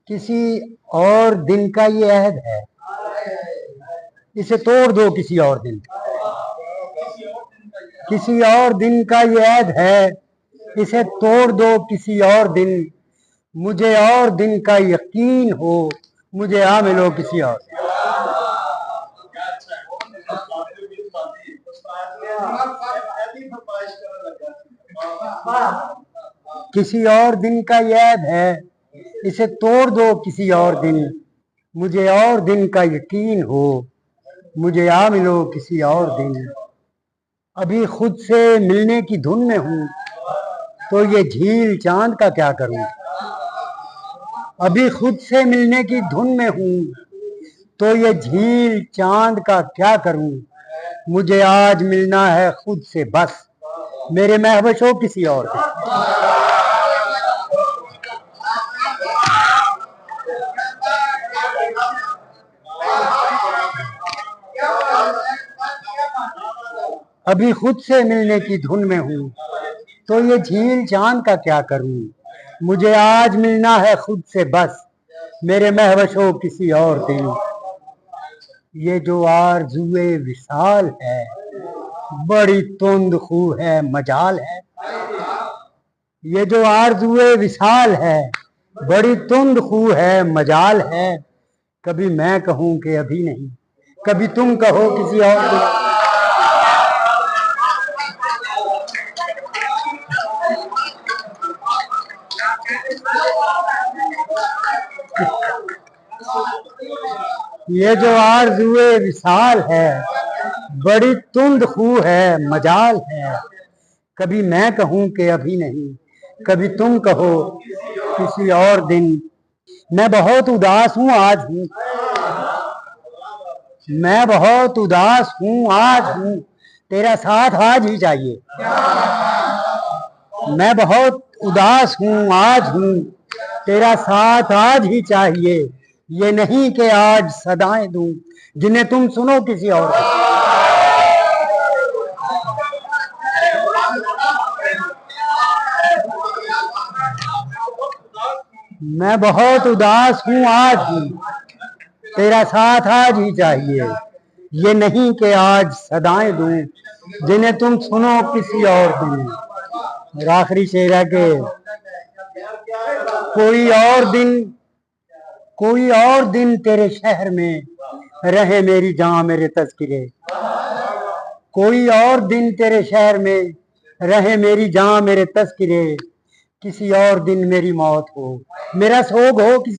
किसी और दिन का ये अहद है, इसे तोड़ दो किसी और दिन। किसी और दिन का ये अहद है, इसे तोड़ दो किसी और दिन। मुझे और दिन का यकीन हो, मुझे आ मिलो किसी और दिन। किसी और दिन का ये अहद है, इसे तोड़ दो किसी और दिन। मुझे और दिन का यकीन हो, मुझे आ मिलो किसी और दिन। अभी खुद से मिलने की धुन में हूँ, तो ये झील चांद का क्या करूं। अभी खुद से मिलने की धुन में हूँ, तो ये झील चांद का क्या करूं। मुझे आज मिलना है खुद से बस, मेरे महवश हो किसी और से। अभी खुद से मिलने की धुन में हूँ, तो ये झील चांद का क्या करूं। मुझे आज मिलना है खुद से बस, मेरे महवश हो किसी और दिन। ये जो आरज़ुए विसाल है, बड़ी तुंद खू है मजाल है। ये जो आरज़ुए विसाल है, बड़ी तुंद खू है मजाल है। कभी मैं कहूँ कि अभी नहीं, कभी तुम कहो किसी और दिन। ये जो आरज़ुए विसाल है, बड़ी तुंद खू है मजाल है। कभी मैं कहूँ कि अभी नहीं, कभी तुम कहो किसी और दिन। मैं बहुत उदास हूँ आज हूँ, मैं बहुत उदास हूँ आज हूँ, तेरा साथ आज ही चाहिए। मैं बहुत उदास हूँ आज हूँ, तेरा साथ आज ही चाहिए। ये नहीं कि आज सदाएं दूं, जिन्हें तुम सुनो किसी और को। मैं बहुत उदास हूँ आज हूँ, तेरा साथ आज ही चाहिए। ये नहीं कि आज सदाएं दूं, जिन्हें तुम सुनो किसी और दिन। और आखिरी शेर है कि कोई और दिन, कोई और दिन तेरे शहर में रहे मेरी जान मेरे तज़किरे। कोई और दिन तेरे शहर में रहे मेरी जान मेरे तज़किरे। किसी और दिन मेरी मौत हो, मेरा सोग हो किसी